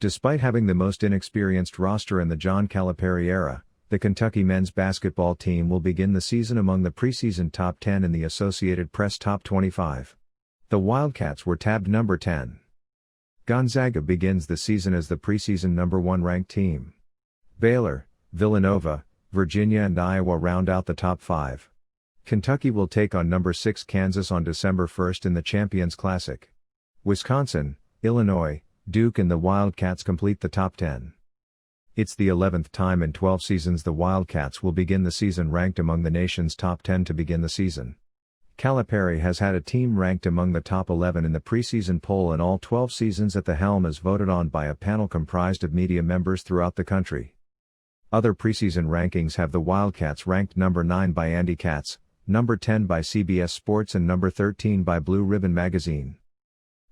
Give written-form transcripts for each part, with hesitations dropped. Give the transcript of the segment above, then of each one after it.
Despite having the most inexperienced roster in the John Calipari era, the Kentucky men's basketball team will begin the season among the preseason top 10 in the Associated Press top 25. The Wildcats were tabbed number 10. Gonzaga begins the season as the preseason number 1 ranked team. Baylor, Villanova, Virginia and Iowa round out the top 5. Kentucky will take on number 6 Kansas on December 1 in the Champions Classic. Wisconsin, Illinois, Duke and the Wildcats complete the top 10. It's the 11th time in 12 seasons the Wildcats will begin the season ranked among the nation's top 10 to begin the season. Calipari has had a team ranked among the top 11 in the preseason poll in all 12 seasons at the helm as voted on by a panel comprised of media members throughout the country. Other preseason rankings have the Wildcats ranked number 9 by Andy Katz, number 10 by CBS Sports and number 13 by Blue Ribbon Magazine.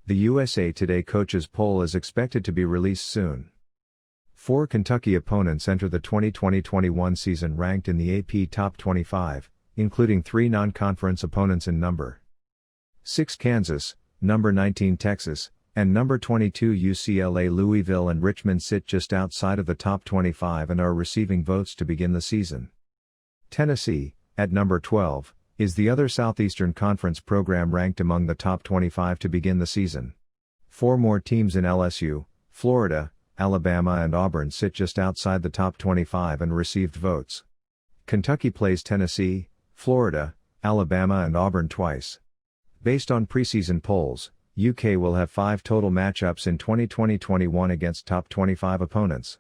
The USA Today coaches poll is expected to be released soon. 4 Kentucky opponents enter the 2020-21 season ranked in the AP Top 25, including 3 non-conference opponents in number 6 Kansas, number 19 Texas, and number 22 UCLA. Louisville and Richmond sit just outside of the top 25 and are receiving votes to begin the season. Tennessee, at number 12, is the other Southeastern Conference program ranked among the top 25 to begin the season. 4 more teams in LSU, Florida, Alabama and Auburn sit just outside the top 25 and received votes. Kentucky plays Tennessee, Florida, Alabama and Auburn twice. Based on preseason polls, UK will have 5 total matchups in 2020-21 against top 25 opponents.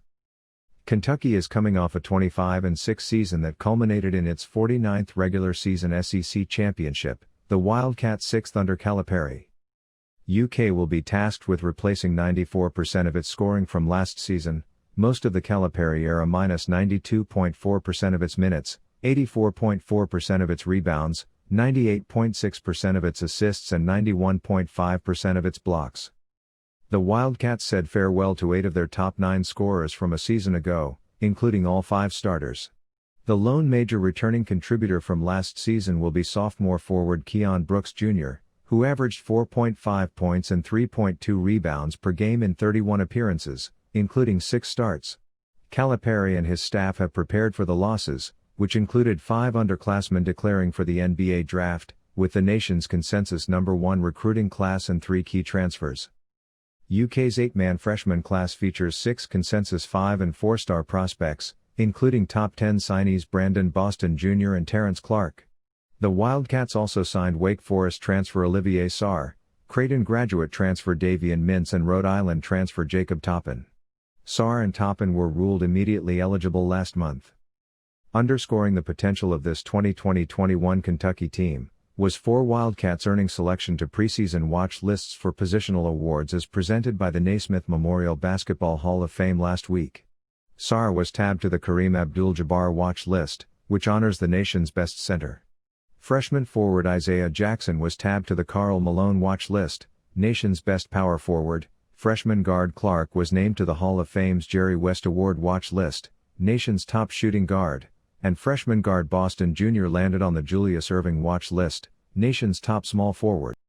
Kentucky is coming off a 25-6 season that culminated in its 49th regular season SEC championship, the Wildcats' 6th under Calipari. UK will be tasked with replacing 94% of its scoring from last season, most of the Calipari era minus 92.4% of its minutes, 84.4% of its rebounds, 98.6% of its assists and 91.5% of its blocks. The Wildcats said farewell to 8 of their top 9 scorers from a season ago, including all 5 starters. The lone major returning contributor from last season will be sophomore forward Keon Brooks Jr., who averaged 4.5 points and 3.2 rebounds per game in 31 appearances, including 6 starts. Calipari and his staff have prepared for the losses, which included 5 underclassmen declaring for the NBA draft, with the nation's consensus number 1 recruiting class and 3 key transfers. UK's 8-man freshman class features 6 consensus 5- and 4-star prospects, including top 10 signees Brandon Boston Jr. and Terrence Clark. The Wildcats also signed Wake Forest transfer Olivier Sarr, Creighton graduate transfer Davian Mintz and Rhode Island transfer Jacob Toppin. Sarr and Toppin were ruled immediately eligible last month. Underscoring the potential of this 2020-21 Kentucky team, was 4 Wildcats earning selection to preseason watch lists for positional awards as presented by the Naismith Memorial Basketball Hall of Fame last week. Sarr was tabbed to the Kareem Abdul-Jabbar watch list, which honors the nation's best center. Freshman forward Isaiah Jackson was tabbed to the Karl Malone watch list, nation's best power forward. Freshman guard Clark was named to the Hall of Fame's Jerry West Award watch list, nation's top shooting guard. And freshman guard Boston Jr. landed on the Julius Erving watch list, nation's top small forward.